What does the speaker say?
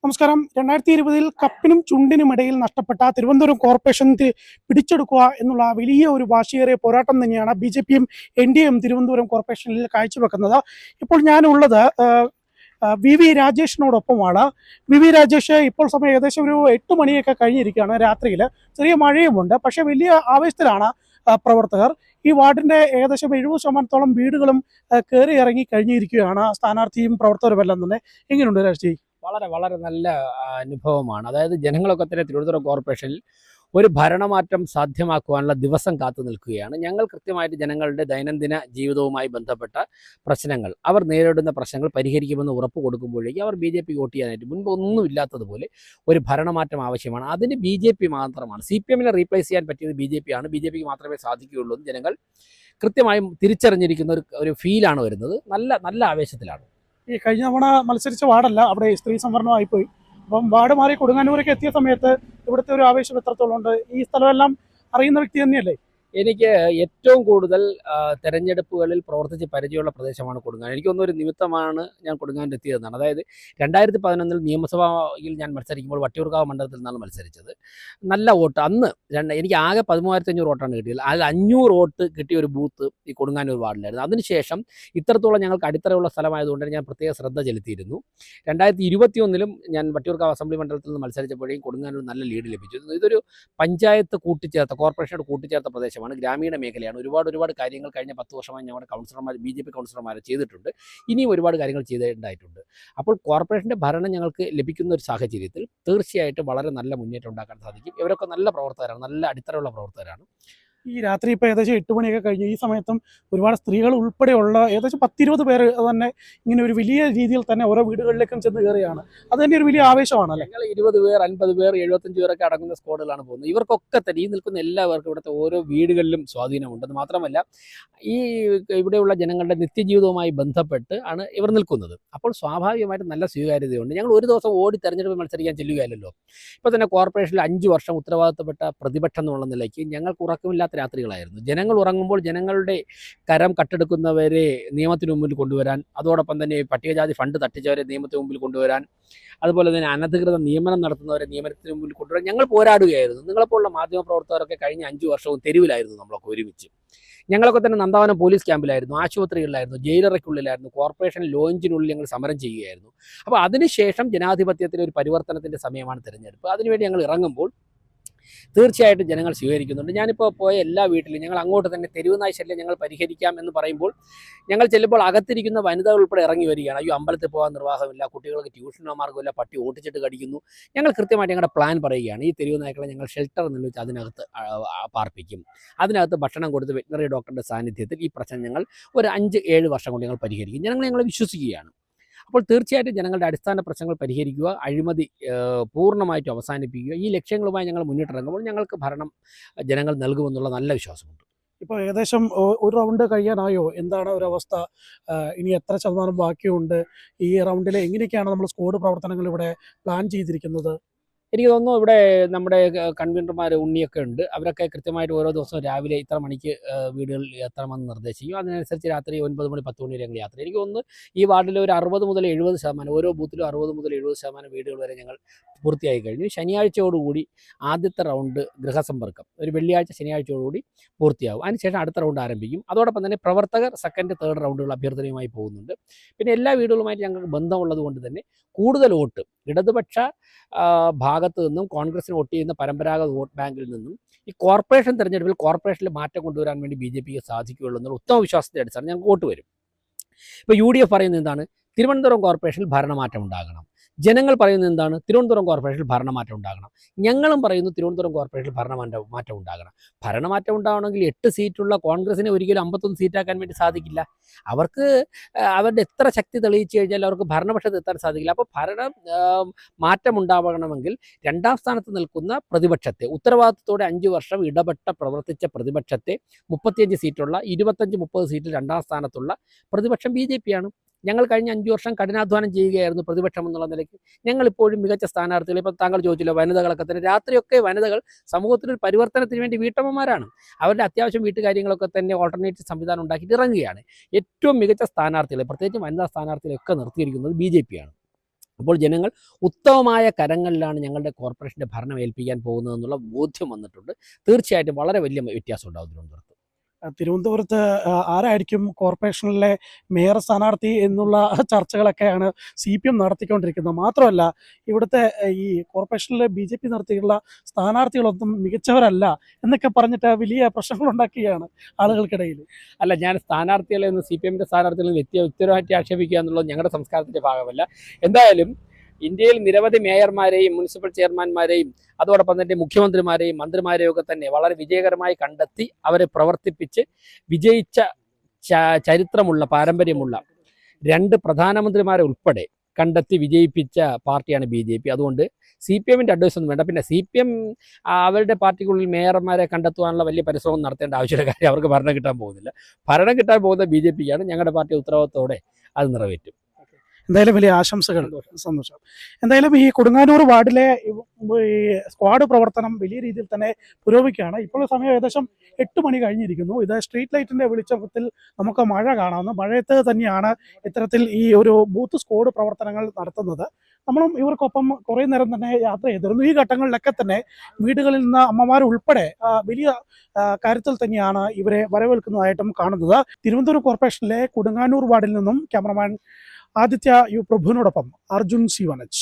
നമസ്കാരം. 2020 കപ്പിനും ചുണ്ടിനും ഇടയിൽ നഷ്ടപ്പെട്ട തിരുവനന്തപുരം കോർപ്പറേഷൻ പിടിച്ചെടുക്കുക എന്നുള്ള വലിയ ഒരു വാശിയേറിയ പോരാട്ടം തന്നെയാണ് BJP-യും NDA-യും തിരുവനന്തപുരം കോർപ്പറേഷനിൽ കാഴ്ചവെക്കുന്നത്. ഇപ്പോൾ ഞാനുള്ളത് VV രാജേഷിനോടൊപ്പമാണ്. VV രാജേഷ്, ഇപ്പോൾ സമയം ഏകദേശം ഒരു 8 മണിയൊക്കെ കഴിഞ്ഞിരിക്കുകയാണ്. രാത്രിയിൽ ചെറിയ മഴയുമുണ്ട്, പക്ഷേ വലിയ ആവേശത്തിലാണ് പ്രവർത്തകർ. ഈ വാർഡിന്റെ ഏകദേശം 70% വീടുകളും കയറി ഇറങ്ങി കഴിഞ്ഞിരിക്കുകയാണ്. സ്ഥാനാർത്ഥിയും പ്രവർത്തകരുമെല്ലാം തന്നെ. എങ്ങനെയുണ്ട് രാജി? വളരെ വളരെ നല്ല അനുഭവമാണ്. അതായത് ജനങ്ങളൊക്കെ തന്നെ തിരുവനന്തപുരം കോർപ്പറേഷനിൽ ഒരു ഭരണമാറ്റം സാധ്യമാക്കുവാനുള്ള ദിവസം കാത്തു നിൽക്കുകയാണ്. ഞങ്ങൾ കൃത്യമായിട്ട് ജനങ്ങളുടെ ദൈനംദിന ജീവിതവുമായി ബന്ധപ്പെട്ട പ്രശ്നങ്ങൾ, അവർ നേരിടുന്ന പ്രശ്നങ്ങൾ പരിഹരിക്കുമെന്ന് ഉറപ്പ് കൊടുക്കുമ്പോഴേക്കും അവർ BJP വോട്ട് ചെയ്യാനായിട്ട് മുൻപ് ഒന്നുമില്ലാത്തതുപോലെ ഒരു ഭരണമാറ്റം ആവശ്യമാണ്. അതിന് BJP മാത്രമാണ്. CPM-നെ റീപ്ലേസ് ചെയ്യാൻ പറ്റിയത് BJP ആണ്. BJP-ക്ക് മാത്രമേ സാധിക്കുകയുള്ളൂ എന്ന് ജനങ്ങൾ കൃത്യമായും തിരിച്ചറിഞ്ഞിരിക്കുന്ന ഒരു ഫീലാണ് വരുന്നത്. നല്ല നല്ല ആവേശത്തിലാണ്. ഈ കഴിഞ്ഞ തവണ മത്സരിച്ച വാർഡല്ല, അവിടെ സ്ത്രീ സംവരണമായിപ്പോയി. അപ്പം വാർഡ് മാറി കൊടുങ്ങല്ലൂരേക്ക് എത്തിയ സമയത്ത് ഇവിടുത്തെ ഒരു ആവേശം എത്രത്തോളം ഉണ്ട്? ഈ സ്ഥലമെല്ലാം അറിയുന്ന വ്യക്തി തന്നെയല്ലേ? എനിക്ക് ഏറ്റവും കൂടുതൽ തെരഞ്ഞെടുപ്പുകളിൽ പ്രവർത്തിച്ച് പരിചയമുള്ള പ്രദേശമാണ് കൊടുങ്ങാൻ. എനിക്കൊന്നും ഒരു നിമിത്തമാണ് ഞാൻ കൊടുങ്ങാനിൽ എത്തിയതെന്നാണ്. അതായത് 2011 നിയമസഭയിൽ ഞാൻ മത്സരിക്കുമ്പോൾ വട്ടിയൂർക്കാവ് മണ്ഡലത്തിൽ നിന്നാണ് മത്സരിച്ചത്. നല്ല വോട്ട് അന്ന് എനിക്ക് ആകെ 13,500 വോട്ടാണ് കിട്ടിയത്. അതിൽ 500 വോട്ട് കിട്ടിയ ഒരു ബൂത്ത് ഈ കൊടുങ്ങാനൂർ വാർഡിലായിരുന്നു. അതിനുശേഷം ഇത്രത്തോളം ഞങ്ങൾക്ക് അടിത്തറയുള്ള സ്ഥലമായതുകൊണ്ട് ഞാൻ പ്രത്യേക ശ്രദ്ധ ചെലുത്തിയിരുന്നു. 2021 ഞാൻ വട്ടിയൂർക്കാവ് അസംബ്ലി മണ്ഡലത്തിൽ നിന്ന് മത്സരിച്ചപ്പോഴേക്കും കൊടുങ്ങാനൂർ നല്ല ലീഡ് ലഭിച്ചു. ഇതൊരു പഞ്ചായത്ത് കൂട്ടിച്ചേർത്ത, കോർപ്പറേഷനോട് കൂട്ടിച്ചേർത്ത പ്രദേശമാണ്, ഗ്രാമീണ മേഖലയാണ്. ഒരുപാട് കാര്യങ്ങൾ കഴിഞ്ഞ 10 വർഷമായി ഞങ്ങളുടെ കൗൺസിലർമാർ, BJP കൗൺസിലർമാർ ചെയ്തിട്ടുണ്ട്. ഇനിയും ഒരുപാട് കാര്യങ്ങൾ ചെയ്തിട്ടുണ്ടായിട്ടുണ്ട്. അപ്പോൾ കോർപ്പറേഷൻ്റെ ഭരണം ഞങ്ങൾക്ക് ലഭിക്കുന്ന ഒരു സാഹചര്യത്തിൽ തീർച്ചയായിട്ടും വളരെ നല്ല മുന്നേറ്റം ഉണ്ടാക്കാൻ സാധിക്കും. ഇവരൊക്കെ നല്ല പ്രവർത്തകരാണ്, നല്ല അടിത്തറയുള്ള പ്രവർത്തകരാണ്. ഈ രാത്രി ഇപ്പോൾ ഏകദേശം 8 മണിയൊക്കെ കഴിഞ്ഞു. ഈ സമയത്തും ഒരുപാട് സ്ത്രീകൾ ഉൾപ്പെടെയുള്ള ഏകദേശം 10-20 പേര് തന്നെ ഇങ്ങനെ ഒരു വലിയ രീതിയിൽ തന്നെ ഓരോ വീടുകളിലേക്കും ചെന്ന് കയറിയാണ്. അത് തന്നെ ഒരു വലിയ ആവേശമാണല്ലേ? ഞങ്ങൾ 20 പേർ, 50 പേർ, 75 പേരൊക്കെ അടങ്ങുന്ന സ്ക്വാഡുകളാണ് പോകുന്നത്. ഇവർക്കൊക്കെ തന്നെ ഈ നിൽക്കുന്ന എല്ലാവർക്കും ഇവിടുത്തെ ഓരോ വീടുകളിലും സ്വാധീനമുണ്ടെന്ന് മാത്രമല്ല, ഈ ഇവിടെയുള്ള ജനങ്ങളുടെ നിത്യജീവിതവുമായി ബന്ധപ്പെട്ട് ആണ് ഇവർ നിൽക്കുന്നത്. അപ്പോൾ സ്വാഭാവികമായിട്ടും നല്ല സ്വീകാര്യതയുണ്ട്. ഞങ്ങൾ ഒരു ദിവസം ഓടി തെരഞ്ഞെടുപ്പ് മത്സരിക്കാൻ ചെല്ലുകയല്ലോ. ഇപ്പോൾ തന്നെ കോർപ്പറേഷനിൽ 5 വർഷം ഉത്തരവാദിത്തപ്പെട്ട പ്രതിപക്ഷം എന്നുള്ള നിലയ്ക്ക് ഞങ്ങൾക്ക് ഉറക്കമില്ലാത്ത രാത്രികളായിരുന്നു. ജനങ്ങൾ ഉറങ്ങുമ്പോൾ ജനങ്ങളുടെ കരം കട്ടെടുക്കുന്നവരെ നിയമത്തിന് മുമ്പിൽ കൊണ്ടുവരാൻ, അതോടൊപ്പം തന്നെ പട്ടികജാതി ഫണ്ട് തട്ടിച്ചവരെ നിയമത്തിന് മുമ്പിൽ കൊണ്ടുവരാൻ, അതുപോലെ തന്നെ അനധികൃത നിയമനം നടത്തുന്നവരെ നിയമത്തിന് മുമ്പിൽ കൊണ്ടുവരാൻ ഞങ്ങൾ പോരാടുകയായിരുന്നു. നിങ്ങളെപ്പോലുള്ള മാധ്യമപ്രവർത്തകരൊക്കെ കഴിഞ്ഞ 5 വർഷവും തെരുവിലായിരുന്നു. നമ്മളൊക്കെ ഒരുമിച്ച് ഞങ്ങളൊക്കെ തന്നെ നന്ദാവനം പോലീസ് ക്യാമ്പിലായിരുന്നു, ആശുപത്രികളിലായിരുന്നു, ജയിലറയ്ക്കുള്ളിലായിരുന്നു, കോർപ്പറേഷൻ ലോഞ്ചിനുള്ളിൽ ഞങ്ങൾ സമരം ചെയ്യുകയായിരുന്നു. അപ്പോൾ അതിനുശേഷം ജനാധിപത്യത്തിൻ്റെ ഒരു പരിവർത്തനത്തിൻ്റെ സമയമാണ് തിരഞ്ഞെടുപ്പ്. അതിനുവേണ്ടി ഞങ്ങൾ ഇറങ്ങുമ്പോൾ തീർച്ചയായിട്ടും ജനങ്ങൾ സ്വീകരിക്കുന്നുണ്ട്. ഞാനിപ്പോൾ പോയ എല്ലാ വീട്ടിലും ഞങ്ങൾ അങ്ങോട്ട് തന്നെ തെരുവ് നായ ശല്യം ഞങ്ങൾ പരിഹരിക്കാം എന്ന് പറയുമ്പോൾ ഞങ്ങൾ ചെല്ലുമ്പോൾ അകത്തിരിക്കുന്ന വനിതകൾ ഉൾപ്പെടെ ഇറങ്ങി വരികയാണ്. അയ്യോ, അമ്പലത്തിൽ പോകാൻ നിർവാഹമില്ല, കുട്ടികൾക്ക് ട്യൂഷനോ മാർഗ്ഗമില്ല, പട്ടി ഓടിച്ചിട്ട് കടിക്കുന്നു. ഞങ്ങൾ കൃത്യമായിട്ട് ഞങ്ങളുടെ പ്ലാൻ പറയുകയാണ്. ഈ തെരുവ് നായ്ക്കളെ ഞങ്ങൾ ഷെൽട്ടർ നിർമ്മിച്ച് അതിനകത്ത് പാർപ്പിക്കും. അതിനകത്ത് ഭക്ഷണം കൊടുത്ത് വെറ്റിനറി ഡോക്ടറുടെ സാന്നിധ്യത്തിൽ ഈ പ്രശ്നം ഞങ്ങൾ ഒരു 5-7 വർഷം കൊണ്ട് ഞങ്ങൾ പരിഹരിക്കും. ഞങ്ങൾ വിശ്വസിക്കുകയാണ്. അപ്പോൾ തീർച്ചയായിട്ടും ജനങ്ങളുടെ അടിസ്ഥാന പ്രശ്നങ്ങൾ പരിഹരിക്കുക, അഴിമതി പൂർണ്ണമായിട്ടും അവസാനിപ്പിക്കുക, ഈ ലക്ഷ്യങ്ങളുമായി ഞങ്ങൾ മുന്നിട്ടിറങ്ങുമ്പോൾ ഞങ്ങൾക്ക് ഭരണം ജനങ്ങൾ നൽകുമെന്നുള്ള നല്ല വിശ്വാസമുണ്ട്. ഇപ്പോൾ ഏകദേശം ഒരു റൗണ്ട് കഴിയാനായോ? എന്താണ് ഒരവസ്ഥ? ഇനി എത്ര ശതമാനം ബാക്കിയുണ്ട്? ഈ റൗണ്ടിൽ എങ്ങനെയൊക്കെയാണ് നമ്മൾ സ്ക്വാഡ് പ്രവർത്തനങ്ങൾ ഇവിടെ പ്ലാൻ ചെയ്തിരിക്കുന്നത്? എനിക്ക് തോന്നുന്നു ഇവിടെ നമ്മുടെ കൺവീനർമാർ ഉണ്ണിയൊക്കെ ഉണ്ട്. അവരൊക്കെ കൃത്യമായിട്ട് ഓരോ ദിവസവും രാവിലെ ഇത്ര മണിക്ക് വീടുകളിൽ എത്തണമെന്ന് നിർദ്ദേശിക്കും. അതിനനുസരിച്ച് രാത്രി 9 മണി 10 മണി വരെ ഞങ്ങൾ യാത്ര. എനിക്ക് തോന്നുന്നു ഈ വാർഡിൽ ഒരു 60 മുതൽ 70%, ഓരോ ബൂത്തിലും 60 മുതൽ 70% വീടുകൾ വരെ ഞങ്ങൾ പൂർത്തിയായി കഴിഞ്ഞു. ശനിയാഴ്ചയോടുകൂടി ആദ്യത്തെ റൗണ്ട് ഗൃഹസമ്പർക്കം ഒരു വെള്ളിയാഴ്ച ശനിയാഴ്ചയോടുകൂടി പൂർത്തിയാകും. അതിനുശേഷം അടുത്ത റൗണ്ട് ആരംഭിക്കും. അതോടൊപ്പം തന്നെ പ്രവർത്തകർ 2nd, 3rd റൗണ്ടുകൾ അഭ്യർത്ഥനയുമായി പോകുന്നുണ്ട്. പിന്നെ എല്ലാ വീടുകളുമായിട്ട് ഞങ്ങൾക്ക് ബന്ധമുള്ളത് കൊണ്ട് തന്നെ കൂടുതൽ വോട്ട് ഇടതുപക്ഷ ഭാഗത്തു നിന്നും കോൺഗ്രസിന് വോട്ട് ചെയ്യുന്ന പരമ്പരാഗത വോട്ട് ബാങ്കിൽ നിന്നും ഈ കോർപ്പറേഷൻ തെരഞ്ഞെടുപ്പിൽ കോർപ്പറേഷനിൽ മാറ്റം കൊണ്ടുവരാൻ വേണ്ടി BJPക്ക് സാധിക്കുകയുള്ളൂ എന്നുള്ള ഉത്തമ വിശ്വാസത്തെ അടിസ്ഥാനം ഞങ്ങൾക്ക് വോട്ട് വരും. ഇപ്പോൾ UDF പറയുന്നത് എന്താണ്? തിരുവനന്തപുരം കോർപ്പറേഷനിൽ ഭരണമാറ്റം ഉണ്ടാകണം. ജനങ്ങൾ പറയുന്നത് എന്താണ്? തിരുവനന്തപുരം കോർപ്പറേഷനിൽ ഭരണമാറ്റം ഉണ്ടാകണം. ഞങ്ങളും പറയുന്നു തിരുവനന്തപുരം കോർപ്പറേഷനിൽ ഭരണമാറ്റം ഉണ്ടാകണം. ഭരണമാറ്റം ഉണ്ടാവണമെങ്കിൽ 8 സീറ്റുള്ള കോൺഗ്രസിനെ ഒരിക്കലും 51 സീറ്റാക്കാൻ വേണ്ടി സാധിക്കില്ല. അവർക്ക് അവരുടെ എത്ര ശക്തി തെളിയിച്ചു കഴിഞ്ഞാൽ അവർക്ക് ഭരണപക്ഷത്ത് എത്താൻ സാധിക്കില്ല. അപ്പോൾ മാറ്റം ഉണ്ടാവണമെങ്കിൽ 2ാം സ്ഥാനത്ത് നിൽക്കുന്ന പ്രതിപക്ഷത്തെ, ഉത്തരവാദിത്തത്തോടെ 5 വർഷം ഇടപെട്ട പ്രവർത്തിച്ച പ്രതിപക്ഷത്തെ, 35 സീറ്റുള്ള 25-30 സീറ്റിൽ 2ാം സ്ഥാനത്തുള്ള പ്രതിപക്ഷം BJP ആണ്. ഞങ്ങൾ കഴിഞ്ഞ 5 വർഷം കഠിനാധ്വാനം ചെയ്യുകയായിരുന്നു പ്രതിപക്ഷം എന്നുള്ള നിലയ്ക്ക്. ഞങ്ങളിപ്പോഴും മികച്ച സ്ഥാനാർത്ഥികൾ, ഇപ്പോൾ താങ്കൾ ചോദിച്ചില്ല, വനിതകളൊക്കെ തന്നെ രാത്രിയൊക്കെ വനിതകൾ സമൂഹത്തിനൊരു പരിവർത്തനത്തിന് വേണ്ടി വീട്ടമ്മമാരാണ്. അവരുടെ അത്യാവശ്യം വീട്ടുകാര്യങ്ങളൊക്കെ തന്നെ ഓൾട്ടർനേറ്റീവ് സംവിധാനം ഉണ്ടാക്കിയിട്ട് ഇറങ്ങുകയാണ്. ഏറ്റവും മികച്ച സ്ഥാനാർത്ഥികളെ, പ്രത്യേകിച്ച് വനിതാ സ്ഥാനാർത്ഥികളെയൊക്കെ നിർത്തിയിരിക്കുന്നത് BJP ആണ്. അപ്പോൾ ജനങ്ങൾ ഉത്തമമായ കരങ്ങളിലാണ് ഞങ്ങളുടെ കോർപ്പറേഷൻ്റെ ഭരണം ഏൽപ്പിക്കാൻ പോകുന്നതെന്നുള്ള ബോധ്യം വന്നിട്ടുണ്ട്. തീർച്ചയായിട്ടും വളരെ വലിയ വ്യത്യാസം ഉണ്ടാകും തിരുവനന്തപുരത്ത്. തിരുവനന്തപുരത്ത് ആരായിരിക്കും കോർപ്പറേഷനിലെ മേയർ സ്ഥാനാർത്ഥി എന്നുള്ള ചർച്ചകളൊക്കെയാണ് CPM നടത്തിക്കൊണ്ടിരിക്കുന്നത്. മാത്രമല്ല ഇവിടുത്തെ ഈ കോർപ്പറേഷനിലെ BJP നിർത്തിയുള്ള സ്ഥാനാർത്ഥികളൊന്നും മികച്ചവരല്ല എന്നൊക്കെ പറഞ്ഞിട്ട് വലിയ പ്രശ്നങ്ങളുണ്ടാക്കുകയാണ് ആളുകൾക്കിടയിൽ. അല്ല, ഞാൻ സ്ഥാനാർത്ഥികളെ ഒന്ന് CPM-ൻ്റെ സ്ഥാനാർത്ഥികളെ വ്യക്തിപരമായിട്ട് ആക്ഷേപിക്കുക എന്നുള്ളത് ഞങ്ങളുടെ സംസ്കാരത്തിൻ്റെ ഭാഗമല്ല. എന്തായാലും ഇന്ത്യയിൽ നിരവധി മേയർമാരെയും മുനിസിപ്പൽ ചെയർമാൻമാരെയും അതോടൊപ്പം തന്നെ മുഖ്യമന്ത്രിമാരെയും മന്ത്രിമാരെയും ഒക്കെ തന്നെ വളരെ വിജയകരമായി കണ്ടെത്തി അവരെ പ്രവർത്തിപ്പിച്ച് വിജയിച്ച ചരിത്രമുള്ള പാരമ്പര്യമുള്ള 2 പ്രധാനമന്ത്രിമാരെ ഉൾപ്പെടെ കണ്ടെത്തി വിജയിപ്പിച്ച പാർട്ടിയാണ് BJP. അതുകൊണ്ട് CPM-ൻ്റെ അഡ്വൈസ് ഒന്നും വേണ്ട. പിന്നെ CPM അവരുടെ പാർട്ടിക്കുള്ളിൽ മേയർമാരെ കണ്ടെത്തുവാനുള്ള വലിയ പരിശ്രമം നടത്തേണ്ട ആവശ്യമുള്ള കാര്യം അവർക്ക് ഭരണം കിട്ടാൻ പോകുന്നില്ല. ഭരണം കിട്ടാൻ പോകുന്ന BJP-ക്കാണ്. ഞങ്ങളുടെ പാർട്ടി ഉത്തരവാദിത്തോടെ അത് നിറവേറ്റും. എന്തായാലും വലിയ ആശംസകൾ. സന്തോഷം. എന്തായാലും ഈ കൊടുങ്ങാനൂർ വാർഡിലെ ഈ സ്ക്വാഡ് പ്രവർത്തനം വലിയ രീതിയിൽ തന്നെ പുരോഗമിക്കുകയാണ്. ഇപ്പോൾ സമയം ഏകദേശം 8 മണി കഴിഞ്ഞിരിക്കുന്നു. ഇത് സ്ട്രീറ്റ് ലൈറ്റിന്റെ വെളിച്ചത്തിൽ നമുക്ക് മഴ കാണാവുന്ന മഴയത്ത് തന്നെയാണ് ഇത്തരത്തിൽ ഈ ഒരു ബൂത്ത് സ്ക്വാഡ് പ്രവർത്തനങ്ങൾ നടത്തുന്നത്. നമ്മളും ഇവർക്കൊപ്പം കുറേ നേരം തന്നെ യാത്ര ചെയ്തിരുന്നു. ഈ ഘട്ടങ്ങളിലൊക്കെ തന്നെ വീടുകളിൽ നിന്ന് അമ്മമാരുൾപ്പെടെ വലിയ കാര്യത്തിൽ തന്നെയാണ് ഇവരെ വരവേൽക്കുന്നതായിട്ടും കാണുന്നത്. തിരുവനന്തപുരം കോർപ്പറേഷനിലെ കൊടുങ്ങാനൂർ വാർഡിൽ നിന്നും ക്യാമറമാൻ ആദിത്യ യു പ്രഭുവിനോടൊപ്പം അർജുൻ C1H.